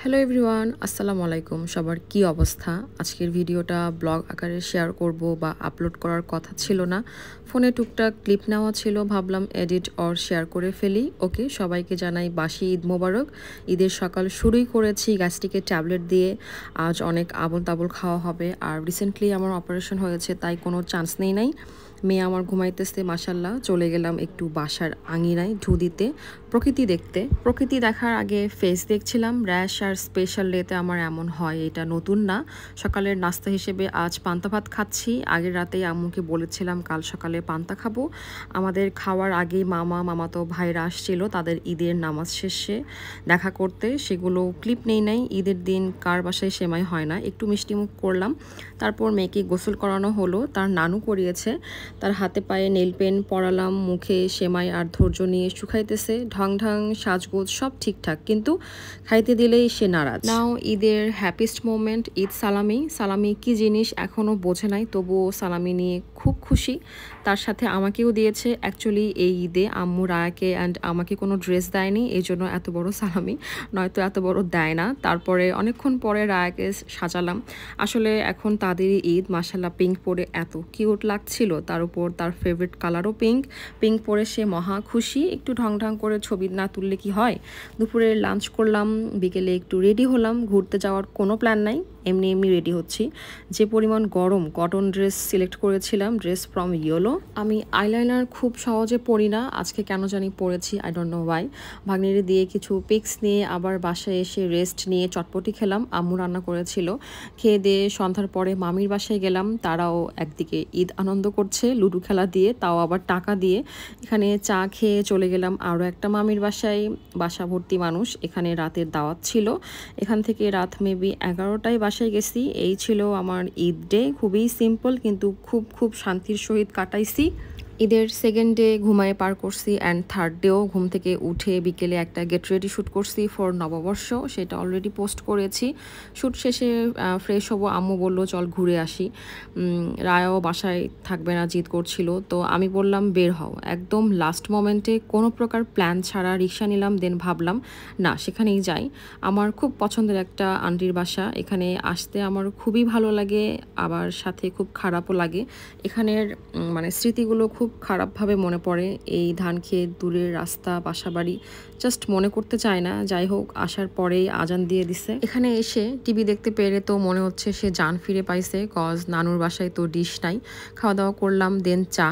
Hello everyone, আসসালামু আলাইকুম। সবার কি অবস্থা? আজকের ভিডিওটা ব্লগ আকারে শেয়ার করব বা আপলোড করার কথা ছিল না। ফোনে টুকটাক ক্লিপ নেওয়া ছিল, ভাবলাম এডিট অর শেয়ার করে ফেলি। ওকে, সবাইকে জানাই বাসি ঈদ মোবারক। ঈদের সকাল শুরুই করেছি গ্যাস্ট্রিকের ট্যাবলেট দিয়ে। আজ অনেক আবোল তাবোল খাওয়া হবে। আর রিসেন্টলি আমার অপারেশন হয়েছে, তাই কোনো চান্স নাই। মেয়ে আমার ঘুমাইতেছে, মাশাল্লাহ। চলে গেলাম একটু বাসার আঙিনায় ঢু দিতে, প্রকৃতি দেখতে। প্রকৃতি দেখার আগে ফেস দেখছিলাম। র্যাশ আর স্পেশাল ডেতে আমার এমন হয়, এটা নতুন না। সকালের নাস্তা হিসেবে আজ পান্তা ভাত খাচ্ছি। আগের রাতেই আম্মুকে বলেছিলাম কাল সকালে পান্তা খাবো। আমাদের খাওয়ার আগেই মামাতো ভাইরা আসছিল তাদের ঈদের নামাজ শেষে দেখা করতে। সেগুলো ক্লিপ নাই। ঈদের দিন কার বাসায় সেমাই হয় না, একটু মিষ্টিমুখ করলাম। তারপর মেয়েকে গোসল করানো হলো, তার নানু করিয়েছে। তার হাতে পায়ে নেল পেন পরালাম, মুখে সেমাই আর ধৈর্য নিয়ে শুকাইতেছে। ঢং সাজগোজ সব ঠিকঠাক, কিন্তু খাইতে দিলেই সে নারাজ। নাও ঈদের হ্যাপিস্ট মোমেন্ট, ঈদ সালামি। সালামি কি জিনিস এখনও বোঝে নাই, তবুও সালামি নিয়ে খুব খুশি। তার সাথে আমাকেও দিয়েছে। অ্যাকচুয়ালি এই ঈদে আম্মু রায়াকে অ্যান্ড আমাকে কোনো ড্রেস দেয়নি, এই জন্য এত বড় সালামি, নয়তো এত বড় দেয় না। তারপরে অনেকক্ষণ পরে রায়াকে সাজালাম। আসলে এখন তাদেরই ঈদ। মাশাল্লাহ, পিঙ্ক পরে এত কিউট লাগছিল, তার উপর তার ফেভারিট কালারও পিঙ্ক পরে সে মহা খুশি। একটু ঢং করে ছবি না তুললে কি হয়। দুপুরে লাঞ্চ করলাম, বিকেলে একটু রেডি হলাম। ঘুরতে যাওয়ার কোনো প্ল্যান নাই, এমনি রেডি হচ্ছি। যে পরিমাণ গরম, কটন ড্রেস সিলেক্ট করেছিলাম, ড্রেস ফ্রম ইয়েলো। আমি আইলাইনার খুব সহজে পরি না, আজকে কেন জানি পরেছি, আই ডোন্ট নো ওয়াই। ভাগ্নিরে দিয়ে কিছু পিক্স নিয়ে আবার বাসায় এসে রেস্ট নিয়ে চটপটি খেলাম। আম্মু রান্না করেছিল। খেয়ে দিয়ে সন্ধ্যার পরে মামির বাসায় গেলাম। তারাও একদিকে ঈদ আনন্দ করছে লুডো খেলা দিয়ে, তাও আবার টাকা দিয়ে। এখানে চা খেয়ে চলে গেলাম আরও একটা মামির বাসায়। বাসা ভর্তি মানুষ, এখানে রাতের দাওয়াত ছিল। এখান থেকে রাত মেবি 11টায় বাসায় গেছি। এই ছিল আমার ঈদ ডে। খুবই সিম্পল, কিন্তু খুব শান্তির সহিত কাটাইছি। ঈদের সেকেন্ড ডে ঘুমায় পার করছি, অ্যান্ড থার্ড ডেও ঘুম থেকে উঠে বিকেলে একটা গেট রেডি শ্যুট করছি ফর নববর্ষ। সেটা অলরেডি পোস্ট করেছি। শ্যুট শেষে ফ্রেশ হবো, আম্মু বললো চল ঘুরে আসি। রায়ও বাসায় থাকবে না, জিদ করছিল, তো আমি বললাম বের হও। একদম লাস্ট মোমেন্টে কোনো প্রকার প্ল্যান ছাড়া রিক্সা নিলাম। দেন ভাবলাম না, সেখানেই যাই। আমার খুব পছন্দের একটা আন্টির বাসা, এখানে আসতে আমার খুবই ভালো লাগে, আবার সাথে খুব খারাপও লাগে। এখানের মানে স্মৃতিগুলো খুব খারাপভাবে মনে পড়ে। এই ধান ক্ষেত, দূরের রাস্তা, বাসাবাড়ি, জাস্ট মনে করতে চায় না। যাই হোক, আসার পরেই আজান দিয়ে দিছে। এখানে এসে টিভি দেখতে পেরে তো মনে হচ্ছে সে জান ফিরে পাইছে, কজ নানুর বাসায় তো ডিশ নাই। খাওয়া দাওয়া করলাম, দেন চা।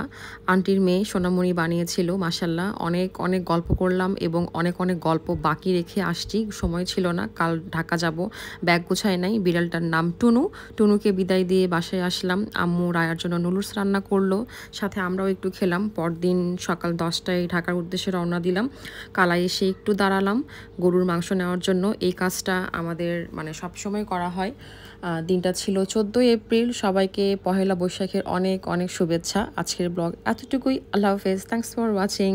আন্টির মেয়ে সোনামণি বানিয়েছিল, মাসাল্লাহ। অনেক গল্প করলাম এবং অনেক গল্প বাকি রেখে আসছি, সময় ছিল না। কাল ঢাকা যাব, ব্যাগ গোছায় নাই। বিড়ালটার নাম টুনুকে বিদায় দিয়ে বাসায় আসলাম। আম্মু রায়ার জন্য নুডলস রান্না করলো, সাথে আমরাও একটু খেলাম। পরদিন সকাল 10টায় ঢাকার উদ্দেশ্যে রওনা দিলাম। কালায় এসে একটু দাঁড়ালাম গরুর মাংস নেওয়ার জন্য। এই কাজটা আমাদের মানে সবসময় করা হয়। দিনটা ছিল 14ই এপ্রিল। সবাইকে পহেলা বৈশাখের অনেক শুভেচ্ছা। আজকের ব্লগ এতটুকুই। আল্লাহ হাফেজ, থ্যাংকস ফর ওয়াচিং।